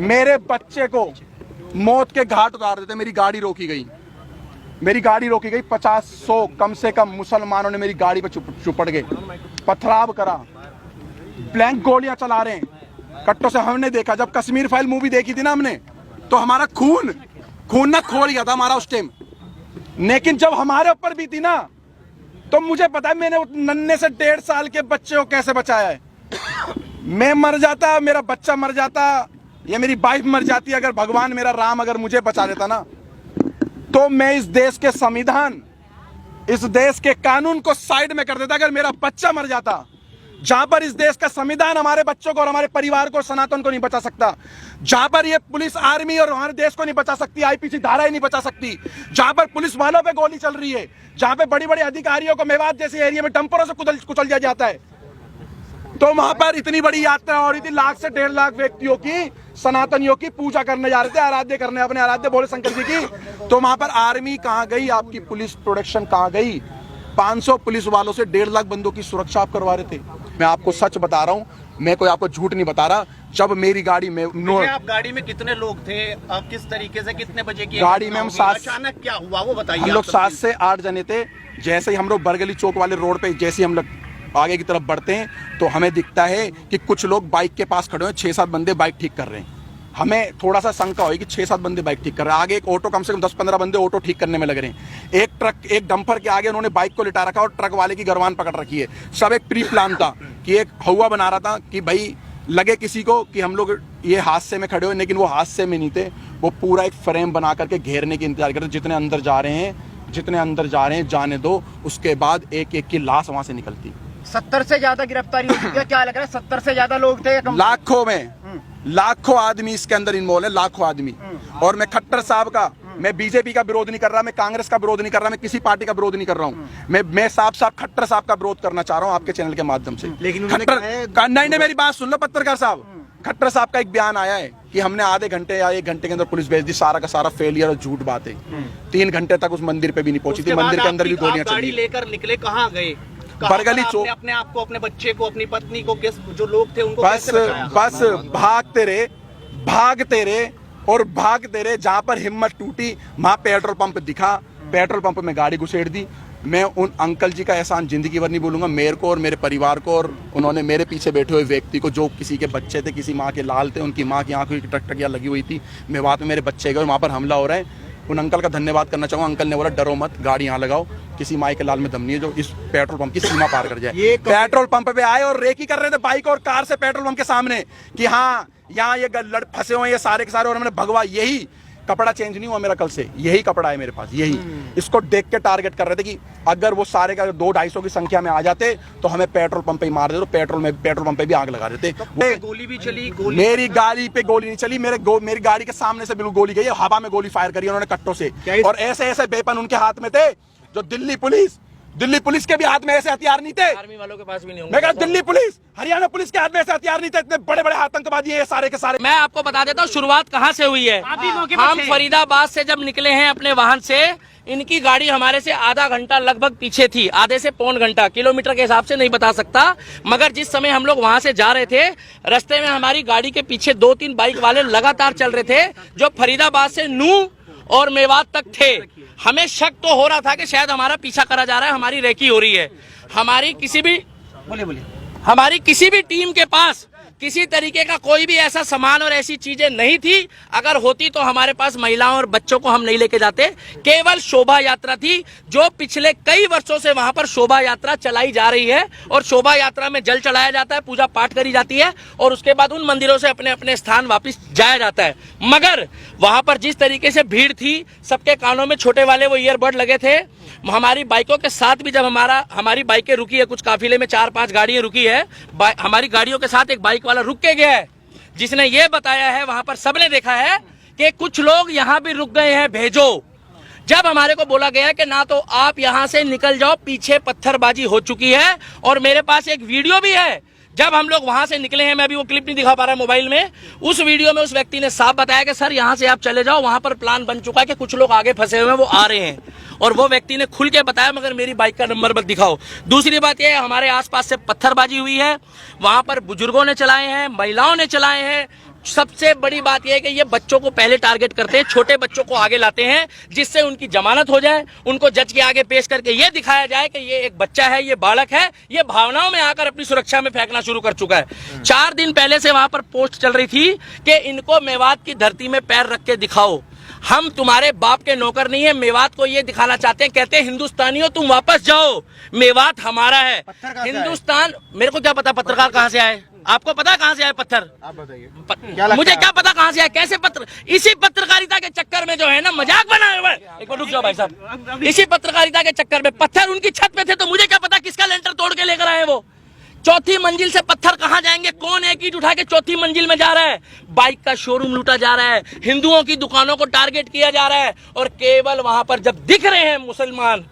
मेरे बच्चे को मौत के घाट उतार देते। मेरी गाड़ी रोकी गई, 50-100 कम से कम मुसलमानों ने मेरी गाड़ी पे चुपड़ गए, पथराव करा, ब्लैंक गोलियां चला रहे हैं कट्टों से। हमने देखा जब कश्मीर फाइल मूवी देखी थी ना हमने, तो हमारा खून ना खोल गया था हमारा उस टाइम। लेकिन जब हमारे ऊपर भी थी ना, तो मुझे पता है मैंने नन्हे से 1.5 साल के बच्चे को कैसे बचाया है। मैं मर जाता, मेरा बच्चा मर जाता, या मेरी वाइफ मर जाती, अगर भगवान मेरा राम अगर मुझे बचा देता ना, तो मैं इस देश के संविधान, इस देश के कानून को साइड में कर देता। अगर मेरा बच्चा मर जाता, जहां पर इस देश का संविधान हमारे बच्चों को और हमारे परिवार को, सनातन को नहीं बचा सकता, जहां पर ये पुलिस आर्मी और हमारे देश को नहीं बचा सकती, आईपीसी धाराएं नहीं बचा सकती, जहां पर पुलिस वालों पे गोली चल रही है, जहां पे बड़ी बड़ी अधिकारियों को मेवात जैसे एरिया में डंपरों से कुचल दिया जाता है, तो वहां पर इतनी बड़ी यात्रा हो रही थी, 1 लाख से 1.5 लाख व्यक्तियों की, सनातनियों की पूजा करने जा रहे थे, आराध्य करने, अपने आराध्य भोले शंकर जी की। तो वहां पर आर्मी कहां गई, आपकी पुलिस प्रोटेक्शन कहां गई? 500 पुलिस वालों से 1.5 लाख बंदों की सुरक्षा आप करवा रहे थे। मैं आपको सच बता रहा हूं, मैं कोई आपको झूठ नहीं बता रहा। जब मेरी गाड़ी में आप गाड़ी में कितने लोग थे, किस तरीके से, कितने बजे की गाड़ी में हम 7, अचानक क्या हुआ वो बताइए। हम लोग 7 से 8 जने थे। जैसे ही हम लोग बरगली चौक वाले रोड पे जैसे हम लोग आगे की तरफ बढ़ते हैं, तो हमें दिखता है कि कुछ लोग बाइक के पास खड़े हैं, 6-7 बंदे बाइक ठीक कर रहे हैं। हमें थोड़ा सा शंका हुई कि 6-7 बंदे बाइक ठीक कर रहे हैं। आगे एक ऑटो, कम से कम 10-15 बंदे ऑटो ठीक करने में लग रहे हैं। एक ट्रक, एक डंपर के आगे उन्होंने बाइक को लिटा रखा और ट्रक वाले की गर्वान पकड़ रखी है। सब एक प्री प्लान था कि एक हवा बना रहा था कि भाई लगे किसी को कि हम लोग ये हादसे में खड़े हो, लेकिन वो हादसे में नहीं थे। वो पूरा एक फ्रेम बना करके घेरने की इंतजार कर रहे। जितने अंदर जा रहे हैं जाने दो, उसके बाद एक एक की लाश वहां से निकलती। 70 से ज्यादा गिरफ्तारी हो चुकी है, क्या लग रहा है? 70 से ज्यादा लोग थे, लाखों आदमी इसके अंदर इन्वॉल्व है, लाखों आदमी। और मैं खट्टर साहब का, मैं बीजेपी का विरोध नहीं कर रहा, मैं कांग्रेस का विरोध नहीं कर रहा, मैं किसी पार्टी का विरोध नहीं कर रहा हूँ। मैं साफ खट्टर साहब का विरोध करना चाह रहा हूँ आपके चैनल के माध्यम से। लेकिन नहीं, मेरी बात सुन लो पत्रकार साहब। खट्टर साहब का एक बयान आया है कि हमने आधे घंटे या 1 घंटे के अंदर पुलिस भेज दी। सारा का सारा फेलियर और झूठ बात है। 3 घंटे तक उस मंदिर पे भी नहीं पहुंची थी, मंदिर के अंदर भी गोलियां चली। लेकर निकले, कहाँ गए? बरगली चौक। अपने आप को, अपने बच्चे को, अपनी पत्नी को, जो लोग थे उनको बस भागते रहे। जहां पर हिम्मत टूटी वहां पेट्रोल पंप दिखा, पेट्रोल पंप में गाड़ी घुसेड़ दी। मैं उन अंकल जी का एहसान जिंदगी भर नहीं भूलूंगा, मेरे को और मेरे परिवार को, और उन्होंने मेरे पीछे बैठे हुए व्यक्ति को, जो किसी के बच्चे थे, किसी माँ के लाल थे, उनकी माँ की आंखों की टकटकियां लगी हुई थी। मेवात में मेरे बच्चे गए, वहां पर हमला हो रहा है। उन अंकल का धन्यवाद करना चाहूंगा। अंकल ने बोला डरो मत, गाड़ी यहाँ लगाओ, किसी माई के लाल में दम नहीं है जो इस पेट्रोल पंप की सीमा पार कर जाए। पेट्रोल पंप पे आए और रेकी कर रहे थे बाइक और कार से पेट्रोल पंप के सामने कि हाँ यहाँ ये लड़ फंसे हुए ये सारे के सारे। और मैंने भगवा, यही कपड़ा चेंज नहीं हुआ मेरा कल से, यही कपड़ा है मेरे पास, यही। इसको देख के टारगेट कर रहे थे कि अगर वो सारे का 200-250 की संख्या में आ जाते तो हमें पेट्रोल पंप पे ही मार देते, तो पेट्रोल पंप पे भी आग लगा देते। गोली भी चली? मेरी गाड़ी पे गोली नहीं चली, मेरी गाड़ी के सामने से बिल्कुल गोली गई, हवा में गोली फायर करी उन्होंने कट्टों से। और ऐसे वेपन उनके हाथ में थे जो दिल्ली पुलिस के भी हाथ में ऐसे हथियार नहीं थे। आर्मी वालों के पास भी नहीं होंगे। मैं कहा दिल्ली पुलिस, हरियाणा पुलिस के हाथ में ऐसे हथियार नहीं थे। इतने बड़े बड़े आतंकवादी हैं सारे के सारे। मैं आपको बता देता हूँ शुरुआत कहाँ से हुई है। हम फरीदाबाद से जब निकले हैं अपने वाहन से, इनकी गाड़ी हमारे से आधा घंटा लगभग पीछे थी, आधे से पौन घंटा, किलोमीटर के हिसाब से नहीं बता सकता। मगर जिस समय हम लोग वहां से जा रहे थे, रास्ते में हमारी गाड़ी के पीछे 2-3 बाइक वाले लगातार चल रहे थे, जो फरीदाबाद से नूह और मेवात तक थे। हमें शक तो हो रहा था कि शायद हमारा पीछा करा जा रहा है, हमारी रेकी हो रही है। हमारी किसी भी टीम के पास किसी तरीके का कोई भी ऐसा सामान और ऐसी चीजें नहीं थी। अगर होती तो हमारे पास महिलाओं और बच्चों को हम नहीं लेके जाते। केवल शोभा यात्रा थी, जो पिछले कई वर्षों से वहां पर शोभा यात्रा चलाई जा रही है। और शोभा यात्रा में जल चढ़ाया जाता है, पूजा पाठ करी जाती है, और उसके बाद उन मंदिरों से अपने अपने स्थान वापस जाया जाता है। मगर वहां पर जिस तरीके से भीड़ थी, सबके कानों में छोटे वाले वो ईयरबड लगे थे। हमारी बाइकों के साथ भी जब हमारी बाइकें रुकी है, कुछ काफिले में 4-5 गाड़ियां रुकी है, हमारी गाड़ियों के साथ एक बाइक वाला रुक के गया है, जिसने ये बताया है, वहां पर सबने देखा है कि कुछ लोग यहाँ भी रुक गए हैं, भेजो। जब हमारे को बोला गया कि ना तो आप यहाँ से निकल जाओ, पीछे पत्थरबाजी हो चुकी है। और मेरे पास एक वीडियो भी है, जब हम लोग वहां से निकले हैं, मैं अभी वो क्लिप नहीं दिखा पा रहा मोबाइल में। उस वीडियो में उस व्यक्ति ने साफ बताया कि सर यहाँ से आप चले जाओ, वहां पर प्लान बन चुका है कि कुछ लोग आगे फंसे हुए हैं, वो आ रहे हैं। और वो व्यक्ति ने खुल के बताया, मगर मेरी बाइक का नंबर मत दिखाओ। दूसरी बात यह है, हमारे आसपास से पत्थरबाजी हुई है, वहां पर बुजुर्गों ने चलाए हैं, महिलाओं ने चलाए हैं, सबसे बड़ी बात यह है कि ये बच्चों को पहले टारगेट करते हैं, छोटे बच्चों को आगे लाते हैं, जिससे उनकी जमानत हो जाए, उनको जज के आगे पेश करके ये दिखाया जाए कि ये एक बच्चा है, ये बालक है, ये भावनाओं में आकर अपनी सुरक्षा में फेंकना शुरू कर चुका है। 4 दिन पहले से वहां पर पोस्ट चल रही थी कि इनको मेवात की धरती में पैर रख के दिखाओ, हम तुम्हारे बाप के नौकर नहीं है। मेवात को ये दिखाना चाहते हैं, कहते हैं हिंदुस्तानियों तुम वापस जाओ, मेवात हमारा है। हिंदुस्तान, मेरे को क्या पता पत्रकार कहां से आए, आपको पता कहां से आए पत्थर? आप बताइए। मुझे क्या पता कहां से आए, कैसे पत्र, इसी पत्रकारिता के चक्कर में जो है ना मजाक बनाया हुआ है। एक बार रुक जाओ भाई साहब, इसी पत्रकारिता के चक्कर में पत्थर उनकी छत पे थे, तो मुझे क्या पता किसका लेंटर तोड़ के लेकर आए वो। चौथी मंजिल से पत्थर कहां जाएंगे, कौन एक ईंट उठा के चौथी मंजिल में जा रहा है? बाइक का शोरूम लूटा जा रहा है, हिंदुओं की दुकानों को टारगेट किया जा रहा है, और केवल वहां पर जब दिख रहे हैं मुसलमान,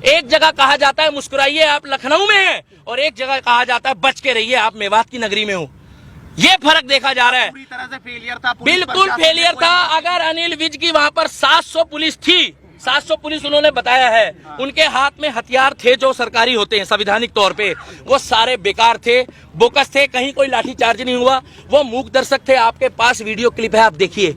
एक जगह कहा जाता है मुस्कुराइए आप लखनऊ में हैं, और एक जगह कहा जाता है बच के रहिए आप मेवात की नगरी में हो। ये फर्क देखा जा रहा है। पूरी तरह से फेलियर था, बिल्कुल फेलियर था। अगर अनिल विज की वहां पर 700 पुलिस थी, 700 पुलिस उन्होंने बताया है, उनके हाथ में हथियार थे जो सरकारी होते हैं संवैधानिक तौर पे, वो सारे बेकार थे, बोकस थे, कहीं कोई लाठीचार्ज नहीं हुआ, वो मूक दर्शक थे। आपके पास वीडियो क्लिप है, आप देखिए।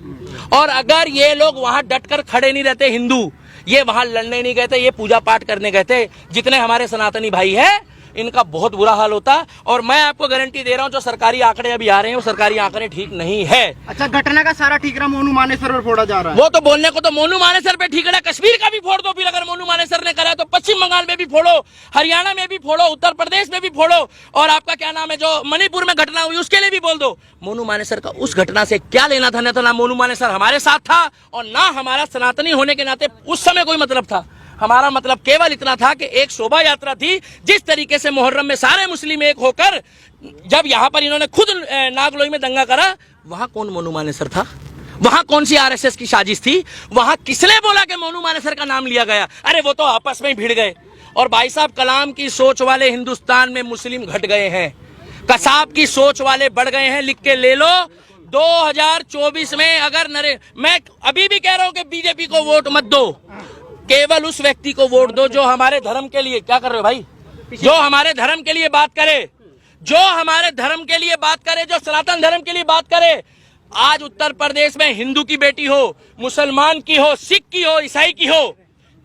और अगर ये लोग वहां डटकर खड़े नहीं रहते, हिंदू ये वहां लड़ने नहीं गए थे, ये पूजा पाठ करने गए थे, जितने हमारे सनातनी भाई है इनका बहुत बुरा हाल होता। और मैं आपको गारंटी दे रहा हूं जो सरकारी आंकड़े अभी आ रहे हैं वो सरकारी आंकड़े ठीक नहीं है। अच्छा, घटना का सारा ठीकरा मोनू मानेसर पर फोड़ा जा रहा है। वो तो बोलने को तो मोनू मानेसर पे ठीक है, कश्मीर का भी फोड़ दो, फिर अगर मोनू मानेसर ने करा तो पश्चिम बंगाल में भी फोड़ो, हरियाणा में भी फोड़ो, उत्तर प्रदेश में भी फोड़ो, और आपका क्या नाम है जो मणिपुर में घटना हुई उसके लिए भी बोल दो। मोनू मानेसर का उस घटना से क्या लेना था? न तो ना मोनू मानेसर हमारे साथ था, और ना हमारा सनातनी होने के नाते उस समय कोई मतलब था। हमारा मतलब केवल इतना था कि एक शोभा यात्रा थी, जिस तरीके से मुहर्रम में सारे मुस्लिम एक होकर, जब यहाँ पर इन्होंने खुद नागलोई में दंगा करा, वहां कौन मोनू मानेसर था? वहां कौन सी आरएसएस की साजिश थी? वहां किसने बोला कि मोनू मानेसर का नाम लिया गया? अरे वो तो आपस में ही भिड़ गए। और भाई साहब, कलाम की सोच वाले हिंदुस्तान में मुस्लिम घट गए हैं, कसाब की सोच वाले बढ़ गए हैं। लिख के ले लो, 2024 में अगर मैं अभी भी कह रहा हूं कि बीजेपी को वोट मत दो, केवल उस व्यक्ति को वोट दो जो हमारे धर्म के लिए, क्या कर रहे हो भाई, जो हमारे धर्म के लिए बात करे, जो हमारे धर्म के लिए बात करे, जो सनातन धर्म के लिए बात करे। आज उत्तर प्रदेश में हिंदू की बेटी हो, मुसलमान की हो, सिख की हो, ईसाई की हो।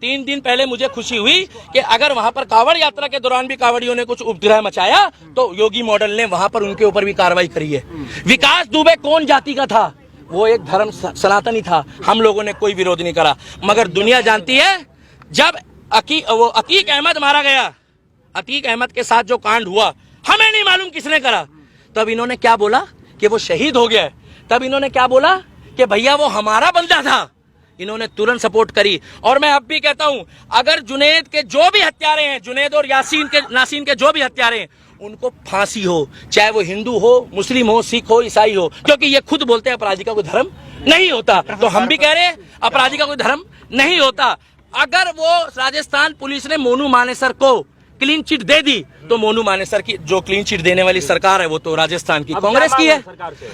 3 दिन पहले मुझे खुशी हुई कि अगर वहां पर कांवड़ यात्रा के दौरान भी कांवड़ियों ने कुछ उपद्रव मचाया तो योगी मॉडल ने वहां पर उनके ऊपर भी कार्रवाई करी है। विकास दुबे कौन जाति का था? वो एक धर्म सनातनी था, हम लोगों ने कोई विरोध नहीं करा। मगर दुनिया जानती है, जब अकीक अहमद मारा गया, अतीक अहमद के साथ जो कांड हुआ, हमें नहीं मालूम किसने करा, तब इन्होंने क्या बोला कि वो शहीद हो गया। तब इन्होंने क्या बोला कि भैया वो हमारा बंदा था। इन्होंने तुरंत सपोर्ट करी। और मैं अब भी कहता हूं, अगर जुनैद के जो भी हत्यारे हैं, जुनैद और नासीन के जो भी हत्यारे हैं, उनको फांसी हो, चाहे वो हिंदू हो, मुस्लिम हो, सिख हो, ईसाई हो, क्योंकि ये खुद बोलते हैं अपराधी का कोई धर्म नहीं होता। तो हम भी कह रहे हैं अपराधी का कोई धर्म नहीं होता। अगर वो राजस्थान पुलिस ने मोनू मानेसर को क्लीन चिट दे दी, तो मोनू मानेसर की जो क्लीन चिट देने वाली सरकार है वो तो राजस्थान की कांग्रेस की है।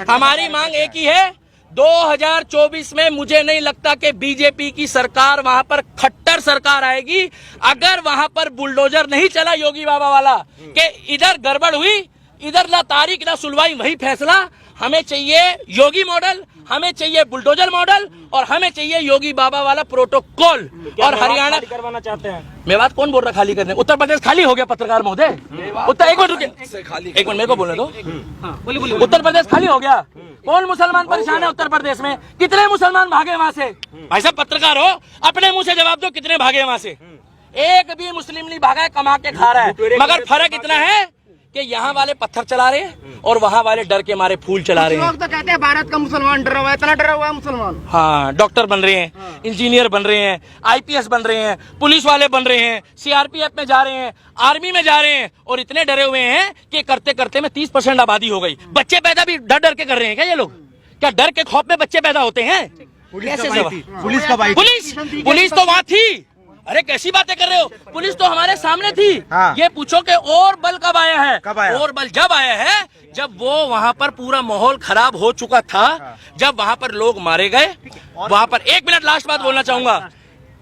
हमारी मांग एक ही है, 2024 में मुझे नहीं लगता कि बीजेपी की सरकार वहां पर खट्टर सरकार आएगी। अगर वहां पर बुलडोजर नहीं चला योगी बाबा वाला कि इधर गड़बड़ हुई, इधर ना तारीख ना सुनवाई, वही फैसला। हमें चाहिए योगी मॉडल, हमें चाहिए बुलडोजर मॉडल, और हमें चाहिए योगी बाबा वाला प्रोटोकॉल। और हरियाणा करवाना चाहते हैं। मेवात कौन बोल रहा खाली करने? उत्तर प्रदेश खाली हो गया पत्रकार महोदय। उत्तर एक मिनट मेरे को बोलने दो। उत्तर प्रदेश खाली हो गया। कौन मुसलमान परेशान है उत्तर प्रदेश में? कितने मुसलमान भागे वहां से? भाई साहब पत्रकार हो, अपने मुंह से जवाब दो, कितने भागे वहां से? एक भी मुस्लिम नहीं भागा है, कमा के खा रहा है। मगर फर्क इतना है कि यहाँ वाले पत्थर चला रहे हैं और वहाँ वाले डर के मारे फूल चला रहे हैं। लोग तो कहते हैं भारत का मुसलमान डरा हुआ है, इतना डरा हुआ है मुसलमान। हाँ, डॉक्टर बन रहे हैं, इंजीनियर बन रहे हैं, आईपीएस बन रहे हैं, पुलिस वाले बन रहे हैं, सीआरपीएफ में जा रहे हैं, आर्मी में जा रहे हैं, और इतने डरे हुए हैं कि करते करते में 30% आबादी हो गई। बच्चे पैदा भी डर डर के कर रहे हैं क्या ये लोग? क्या डर के खौफ में बच्चे पैदा होते हैं? पुलिस तो वहाँ थी। अरे कैसी बातें कर रहे हो? पुलिस तो हमारे सामने थी। हाँ। ये पूछो कि और बल कब आया है? कब आया? और बल जब आया है जब वो वहाँ पर पूरा माहौल खराब हो चुका था। हाँ। जब वहाँ पर लोग मारे गए, वहाँ पर 1 मिनट लास्ट बात बोलना चाहूंगा।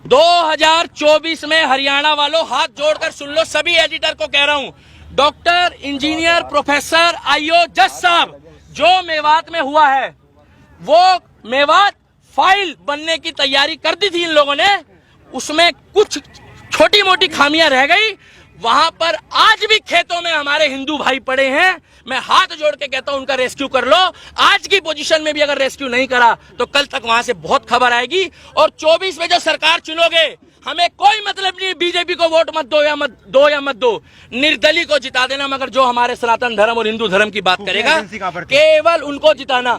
2024 में हरियाणा वालों हाथ जोड़कर सुन लो, सभी एडिटर को कह रहा हूँ, डॉक्टर, इंजीनियर, प्रोफेसर, आईओ, जज साहब, जो मेवात में हुआ है वो मेवात फाइल बनने की तैयारी कर दी थी इन लोगों ने, उसमें कुछ छोटी मोटी खामियां रह गई। वहां पर आज भी खेतों में हमारे हिंदू भाई पड़े हैं। मैं हाथ जोड़ के कहता हूं उनका रेस्क्यू कर लो। आज की पोजीशन में भी अगर रेस्क्यू नहीं करा तो कल तक वहां से बहुत खबर आएगी। और 24 में जो सरकार चुनोगे, हमें कोई मतलब नहीं बीजेपी को वोट मत दो या मत दो, निर्दलीय को जिता देना, मगर जो हमारे सनातन धर्म और हिंदू धर्म की बात करेगा केवल उनको जिताना।